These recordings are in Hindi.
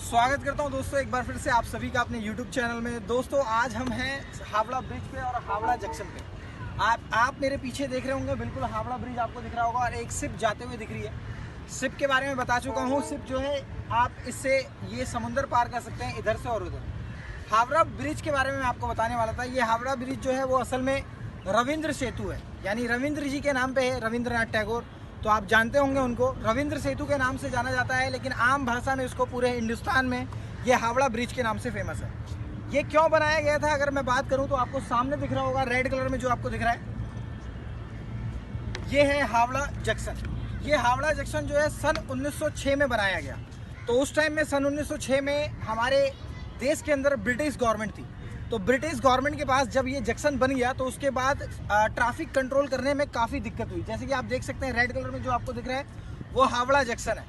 स्वागत करता हूं दोस्तों एक बार फिर से आप सभी का अपने YouTube चैनल में। दोस्तों आज हम हैं हावड़ा ब्रिज पे और हावड़ा जंक्शन पे। आप मेरे पीछे देख रहे होंगे, बिल्कुल हावड़ा ब्रिज आपको दिख रहा होगा और एक शिप जाते हुए दिख रही है। शिप के बारे में बता चुका हूं। शिप जो है आप इससे ये समुंदर पार कर सकते हैं इधर से और उधर। हावड़ा ब्रिज के बारे में मैं आपको बताने वाला था। ये हावड़ा ब्रिज जो है वो असल में रविंद्र सेतु है, यानी रविंद्र जी के नाम पे है, रविंद्रनाथ टैगोर। तो आप जानते होंगे उनको, रविंद्र सेतु के नाम से जाना जाता है, लेकिन आम भाषा में इसको पूरे हिंदुस्तान में ये हावड़ा ब्रिज के नाम से फेमस है। ये क्यों बनाया गया था अगर मैं बात करूं तो आपको सामने दिख रहा होगा रेड कलर में जो आपको दिख रहा है, ये है हावड़ा जंक्शन। ये हावड़ा जंक्शन जो है सन 1906 में बनाया गया। तो उस टाइम में सन 1906 में हमारे देश के अंदर ब्रिटिश गवर्नमेंट थी। तो ब्रिटिश गवर्नमेंट के पास जब ये जंक्शन बन गया तो उसके बाद ट्रैफिक कंट्रोल करने में काफ़ी दिक्कत हुई। जैसे कि आप देख सकते हैं रेड कलर में जो आपको दिख रहा है वो हावड़ा जंक्शन है।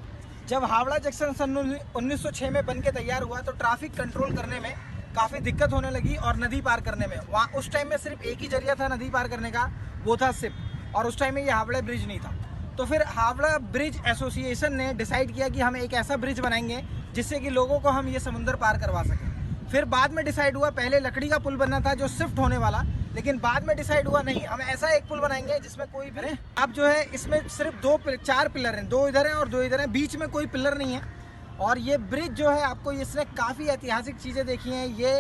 जब हावड़ा जंक्शन सन 1906 में बन के तैयार हुआ तो ट्रैफिक कंट्रोल करने में काफ़ी दिक्कत होने लगी और नदी पार करने में। वहाँ उस टाइम में सिर्फ एक ही जरिया था नदी पार करने का, वो था शिप। और उस टाइम में ये हावड़ा ब्रिज नहीं था। तो फिर हावड़ा ब्रिज एसोसिएशन ने डिसाइड किया कि हम एक ऐसा ब्रिज बनाएंगे जिससे कि लोगों को हम ये समुंदर पार करवा सकें। फिर बाद में डिसाइड हुआ, पहले लकड़ी का पुल बनना था जो शिफ्ट होने वाला, लेकिन बाद में डिसाइड हुआ नहीं, हम ऐसा एक पुल बनाएंगे जिसमें कोई भी अब जो है इसमें सिर्फ चार पिलर हैं, 2 इधर हैं और 2 इधर हैं, बीच में कोई पिलर नहीं है। और ये ब्रिज जो है आपको इसने काफ़ी ऐतिहासिक चीज़ें देखी हैं। ये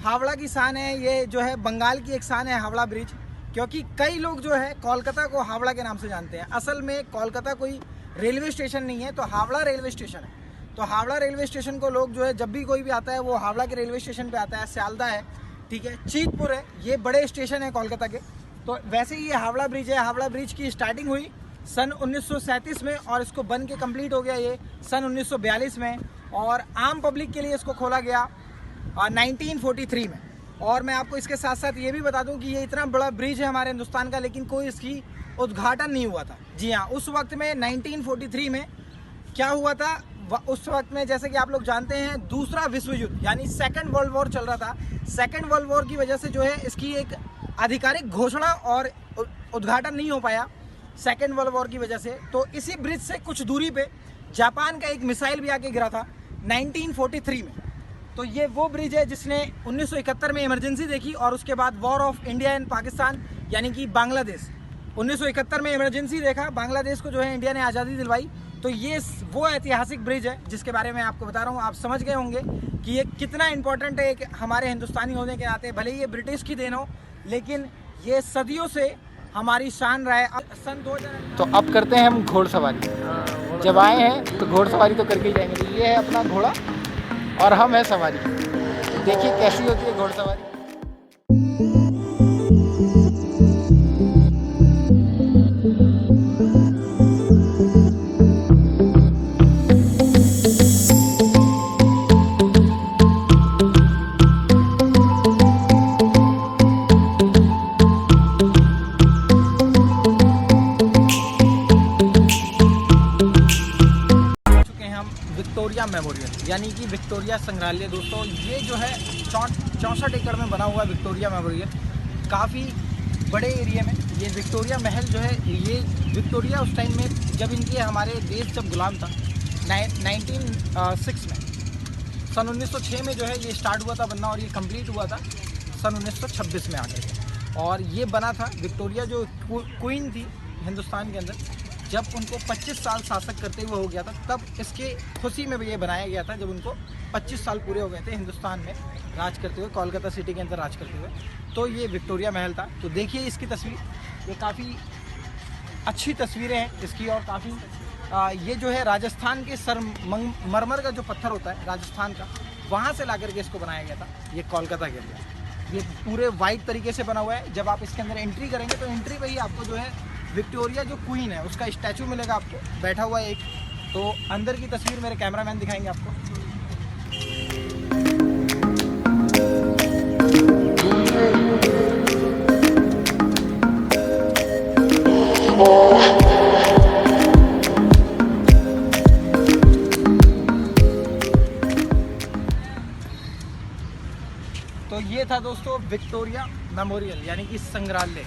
हावड़ा की शान है, ये जो है बंगाल की एक शान है हावड़ा ब्रिज। क्योंकि कई लोग जो है कोलकाता को हावड़ा के नाम से जानते हैं। असल में कोलकाता कोई रेलवे स्टेशन नहीं है, तो हावड़ा रेलवे स्टेशन है। तो हावड़ा रेलवे स्टेशन को लोग जो है जब भी कोई भी आता है वो हावड़ा के रेलवे स्टेशन पे आता है। सियालदा है, ठीक है, चीतपुर है, ये बड़े स्टेशन है कोलकाता के। तो वैसे ही ये हावड़ा ब्रिज है। हावड़ा ब्रिज की स्टार्टिंग हुई सन 1937 में और इसको बन के कंप्लीट हो गया ये सन 1942 में। और आम पब्लिक के लिए इसको खोला गया 1943 में। और मैं आपको इसके साथ साथ ये भी बता दूं कि ये इतना बड़ा ब्रिज है हमारे हिंदुस्तान का, लेकिन कोई इसकी उद्घाटन नहीं हुआ था। जी हाँ, उस वक्त में 1943 में क्या हुआ था, उस वक्त में जैसे कि आप लोग जानते हैं दूसरा विश्व युद्ध यानी सेकंड वर्ल्ड वॉर चल रहा था। सेकंड वर्ल्ड वॉर की वजह से जो है इसकी एक आधिकारिक घोषणा और उद्घाटन नहीं हो पाया सेकंड वर्ल्ड वॉर की वजह से। तो इसी ब्रिज से कुछ दूरी पे जापान का एक मिसाइल भी आके गिरा था 1943 में। तो ये वो ब्रिज है जिसने 1971 में इमरजेंसी देखी और उसके बाद war of India and Pakistan यानी कि बांग्लादेश, 1971 में इमरजेंसी देखा, बांग्लादेश को जो है इंडिया ने आज़ादी दिलवाई। तो ये वो ऐतिहासिक ब्रिज है जिसके बारे में आपको बता रहा हूँ। आप समझ गए होंगे कि ये कितना इम्पोर्टेंट है एक हमारे हिंदुस्तानी होने के नाते। भले ही ये ब्रिटिश की देन हो, लेकिन ये सदियों से हमारी शान रहा है। सन 2000 तो अब करते हैं हम घोड़सवारी। जब आए हैं तो घोड़सवारी तो करके ही जाएंगे। तो ये है अपना घोड़ा और हम है सवारी। देखिए कैसी होती है घोड़सवारी। विक्टोरिया मेमोरियल यानी कि विक्टोरिया संग्रहालय। दोस्तों ये जो है 64 एकड़ में बना हुआ विक्टोरिया मेमोरियल, काफ़ी बड़े एरिया में। ये विक्टोरिया महल जो है, ये विक्टोरिया उस टाइम में जब इनके हमारे देश जब गुलाम था 1906 में, सन 1906 में जो है ये स्टार्ट हुआ था बनना और ये कंप्लीट हुआ था सन 1926 में आकर के। और ये बना था विक्टोरिया जो क्वीन थी हिंदुस्तान के अंदर, जब उनको 25 साल शासक करते हुए हो गया था, तब इसके खुशी में भी ये बनाया गया था जब उनको 25 साल पूरे हो गए थे हिंदुस्तान में राज करते हुए, कोलकाता सिटी के अंदर राज करते हुए। तो ये विक्टोरिया महल था। तो देखिए इसकी तस्वीर, ये काफ़ी अच्छी तस्वीरें हैं इसकी। और काफ़ी ये जो है राजस्थान के मरमर का जो पत्थर होता है राजस्थान का, वहाँ से ला करके इसको बनाया गया था ये कोलकाता के अंदर। ये पूरे वाइट तरीके से बना हुआ है। जब आप इसके अंदर एंट्री करेंगे तो एंट्री पे ही आपको जो है विक्टोरिया जो क्वीन है उसका स्टैचू मिलेगा आपको बैठा हुआ एक। तो अंदर की तस्वीर मेरे कैमरामैन दिखाएंगे आपको। तो ये था दोस्तों विक्टोरिया मेमोरियल यानी कि संग्रहालय।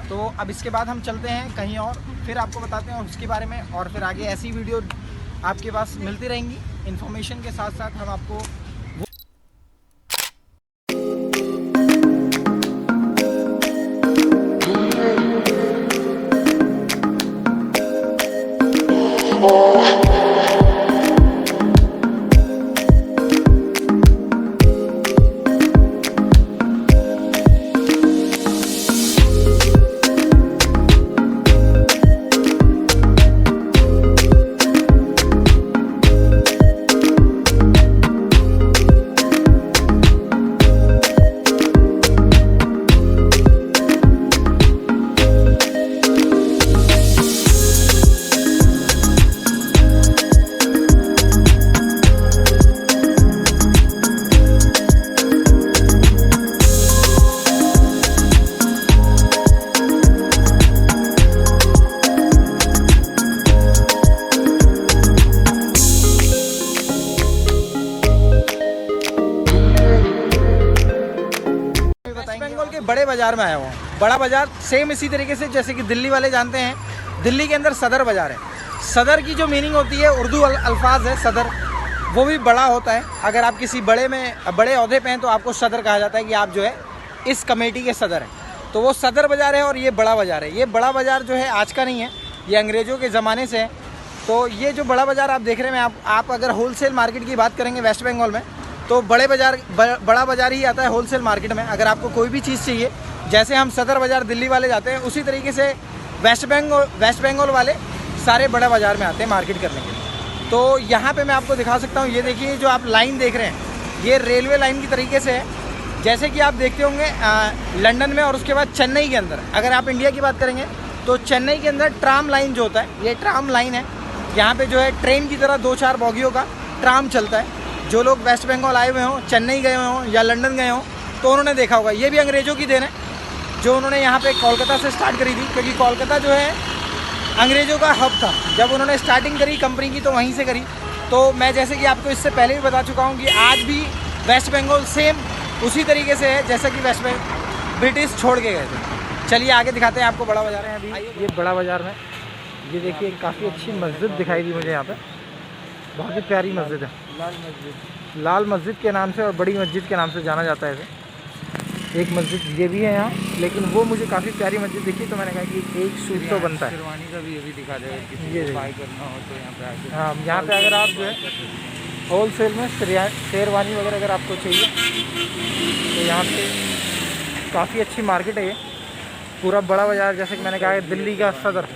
तो अब इसके बाद हम चलते हैं कहीं और, फिर आपको बताते हैं उसके बारे में, और फिर आगे ऐसी वीडियो आपके पास मिलती रहेंगी इन्फॉर्मेशन के साथ साथ। हम आपको बड़े बाज़ार में आया हुआ हूँ। बड़ा बाज़ार सेम इसी तरीके से जैसे कि दिल्ली वाले जानते हैं, दिल्ली के अंदर सदर बाज़ार है। सदर की जो मीनिंग होती है, उर्दू अल्फाज है सदर, वो भी बड़ा होता है। अगर आप किसी बड़े ओहदे पे हैं तो आपको सदर कहा जाता है कि आप जो है इस कमेटी के सदर हैं। तो वो सदर बाज़ार है और ये बड़ा बाज़ार है। ये बड़ा बाज़ार जो है आज का नहीं है, ये अंग्रेज़ों के ज़माने से है। तो ये जो बड़ा बाज़ार आप देख रहे हैं, आप अगर होलसेल मार्केट की बात करेंगे वेस्ट बंगाल में, तो बड़ा बाज़ार ही आता है होलसेल मार्केट में। अगर आपको कोई भी चीज़ चाहिए, जैसे हम सदर बाज़ार दिल्ली वाले जाते हैं, उसी तरीके से वेस्ट बंगाल वाले सारे बड़ा बाज़ार में आते हैं मार्केट करने के लिए। तो यहाँ पे मैं आपको दिखा सकता हूँ, ये देखिए जो आप लाइन देख रहे हैं, ये रेलवे लाइन की तरीके से है। जैसे कि आप देखते होंगे लंदन में और उसके बाद चेन्नई के अंदर, अगर आप इंडिया की बात करेंगे तो चेन्नई के अंदर ट्राम लाइन जो होता है, ये ट्राम लाइन है। यहाँ पे जो है ट्रेन की तरह 2-4 बोगियों का ट्राम चलता है। जो लोग वेस्ट बंगाल आए हुए हों, चेन्नई गए हुए हों या लंदन गए हों, तो उन्होंने देखा होगा। ये भी अंग्रेज़ों की देन है जो उन्होंने यहाँ पे कोलकाता से स्टार्ट करी थी, क्योंकि कोलकाता जो है अंग्रेज़ों का हब था। जब उन्होंने स्टार्टिंग करी कंपनी की तो वहीं से करी। तो मैं जैसे कि आपको इससे पहले भी बता चुका हूँ कि आज भी वेस्ट बंगाल सेम उसी तरीके से है जैसा कि ब्रिटिश छोड़ के गए थे। चलिए आगे दिखाते हैं आपको बड़ा बाज़ार है। अभी ये बड़ा बाज़ार में ये देखिए काफ़ी अच्छी मस्जिद दिखाई दी मुझे यहाँ पे, बहुत ही प्यारी मस्जिद है। लाल मस्जिद के नाम से और बड़ी मस्जिद के नाम से जाना जाता है इसे। एक मस्जिद ये भी है यहाँ, लेकिन वो मुझे काफ़ी प्यारी मस्जिद दिखी तो मैंने कहा कि एक सूट तो बनता है। शेरवानी का भी ये भी दिखा देगा, ये बाई करना हो तो यहाँ पे आके। हाँ, यहाँ पे अगर आप जो है होलसेल में शेरवानी वगैरह अगर आपको चाहिए तो यहाँ पे काफ़ी अच्छी मार्केट है ये। पूरा बड़ा बाज़ार जैसे कि मैंने कहा है दिल्ली का सदर,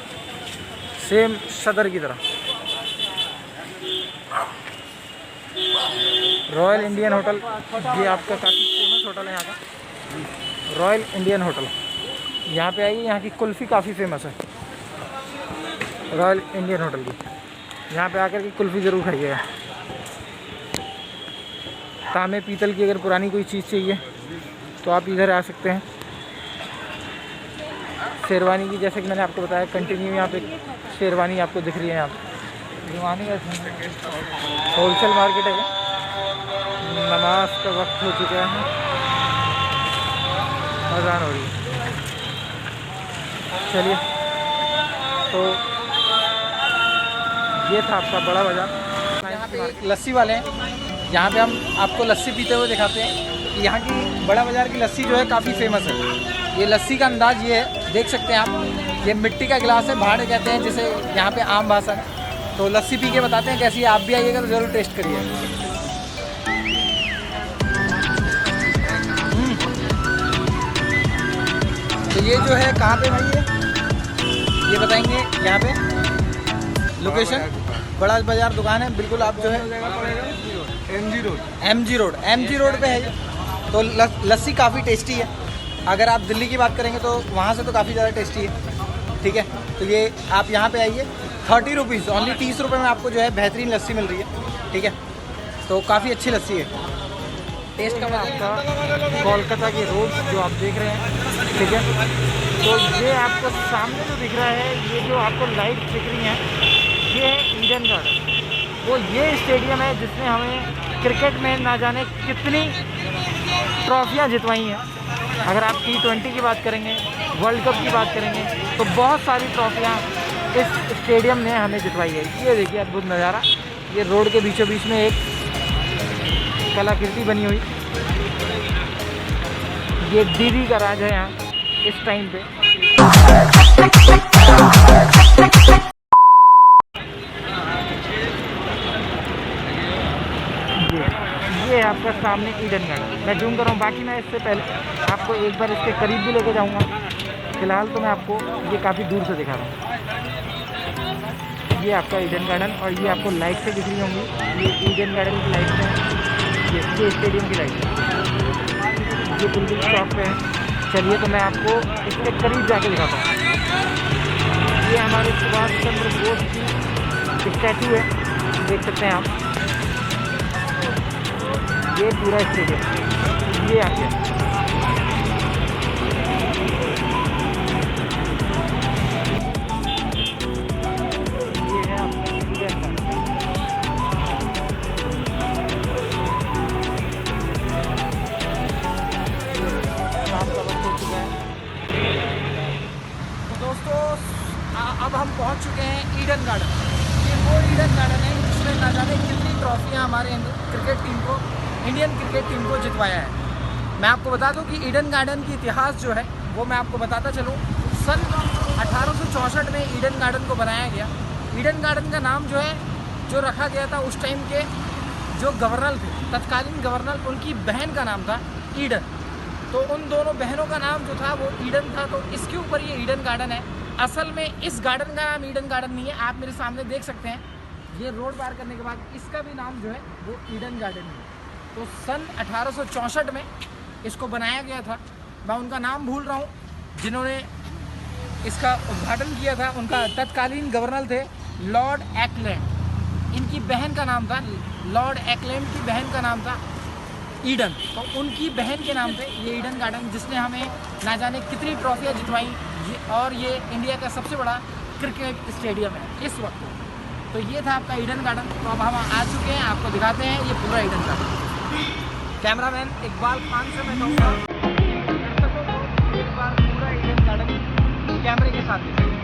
सेम सदर की तरह। रॉयल इंडियन होटल, ये आपका काफ़ी फेमस होटल है यहाँ का, रॉयल इंडियन होटल। यहाँ पे आइए, यहाँ की कुल्फ़ी काफ़ी फेमस है रॉयल इंडियन होटल की। यहाँ पे आकर के कुल्फ़ी ज़रूर खाइएगा। तांबे पीतल की अगर पुरानी कोई चीज़ चाहिए तो आप इधर आ सकते हैं। शेरवानी की जैसे कि मैंने आपको बताया कंटिन्यू यहाँ पे शेरवानी आपको दिख रही है। यहाँ पे शेरवानी होलसेल मार्केट है। नमाज का वक्त हो चुका है, अज़ान हो रही है। चलिए, तो ये था आपका बड़ा बाज़ार। यहाँ पे एक लस्सी वाले हैं, यहाँ पे हम आपको लस्सी पीते हुए दिखाते हैं कि यहाँ की बड़ा बाज़ार की लस्सी जो है काफ़ी फेमस है। ये लस्सी का अंदाज़ ये है, देख सकते हैं आप, ये मिट्टी का गिलास है, भाड़ कहते हैं जिसे यहाँ पे आम भाषा है। तो लस्सी पी के बताते हैं कैसी है। आप भी आइएगा तो ज़रूर टेस्ट करिए। तो ये जो है कहाँ पे भाई है ये बताएंगे। यहाँ पे लोकेशन बड़ा बाज़ार दुकान है, बिल्कुल आप जो है MG रोड पे है ये। तो लस्सी काफ़ी टेस्टी है। अगर आप दिल्ली की बात करेंगे तो वहाँ से तो काफ़ी ज़्यादा टेस्टी है। ठीक है, तो ये आप यहाँ पे आइए, 30 रुपीज़ ओनली, 30 रुपये में आपको जो है बेहतरीन लस्सी मिल रही है। ठीक है, तो काफ़ी अच्छी लस्सी है। टेस्ट का आपका कोलकाता के रोड जो आप देख रहे हैं, ठीक है। तो ये आपको सामने जो दिख रहा है, ये जो आपको लाइट दिख रही हैं, ये है ईडन गार्डन। वो ये स्टेडियम है जिसने हमें क्रिकेट में ना जाने कितनी ट्रॉफियाँ जितवाई हैं। अगर आप T20 की बात करेंगे, वर्ल्ड कप की बात करेंगे, तो बहुत सारी ट्रॉफियाँ इस स्टेडियम ने हमें जितवाई है। ये देखिए अद्भुत नज़ारा, ये रोड के बीचों बीच में एक कलाकृति बनी हुई, ये दीदी का राज है यहाँ इस टाइम पे। ये आपका सामने ईडन गार्डन, मैं जूम कर रहा हूँ, बाकी मैं इससे पहले आपको एक बार इसके करीब भी लेके जाऊँगा। फिलहाल तो मैं आपको ये काफ़ी दूर से दिखा रहा हूँ। ये आपका ईडन गार्डन, और ये आपको लाइट से दिख रही होंगी, ये ईडन गार्डन की लाइट है, ये स्टेडियम की लाइट है, ये बिल्कुल शॉप पे है। चलिए तो मैं आपको इसके करीब जाके दिखाता हूँ। ये हमारे सुभाष चंद्र बोस की स्टैचू है, देख सकते हैं आप, ये पूरा स्टेडियम ये आ गया। ये है आपका शाम का वक्त हो चुका है। तो दोस्तों अब हम पहुंच चुके हैं ईडन गार्डन। ये वो ईडन गार्डन है जिसमें ना जाने कितनी ट्रॉफियां हमारे क्रिकेट टीम को, इंडियन क्रिकेट टीम को जितवाया है। मैं आपको बता दूं कि ईडन गार्डन की इतिहास जो है वो मैं आपको बताता चलूं। सन 1864 में ईडन गार्डन को बनाया गया। ईडन गार्डन का नाम जो है जो रखा गया था उस टाइम के जो गवर्नर थे, तत्कालीन गवर्नर, उनकी बहन का नाम था ईडन। तो उन दोनों बहनों का नाम जो था वो ईडन था, तो इसके ऊपर ये ईडन गार्डन है। असल में इस गार्डन का नाम ईडन गार्डन नहीं है, आप मेरे सामने देख सकते हैं, ये रोड पार करने के बाद इसका भी नाम जो है वो ईडन गार्डन है। तो सन 1864 में इसको बनाया गया था। मैं उनका नाम भूल रहा हूँ जिन्होंने इसका उद्घाटन किया था, उनका तत्कालीन गवर्नर थे लॉर्ड एक्लैंड। इनकी बहन का नाम था, लॉर्ड एक्लैंड की बहन का नाम था ईडन। तो उनकी बहन के नाम पे ये ईडन गार्डन, जिसने हमें ना जाने कितनी ट्रॉफियाँ जितवाई, और ये इंडिया का सबसे बड़ा क्रिकेट स्टेडियम है इस वक्त। तो ये था आपका ईडन गार्डन। तो अब हम आ चुके हैं, आपको दिखाते हैं ये पूरा Eden garden. Cameraman Iqbal Khan से मैं कहूँगा एक बार पूरा ईडन गार्डन कैमरे के साथ दिखाइए।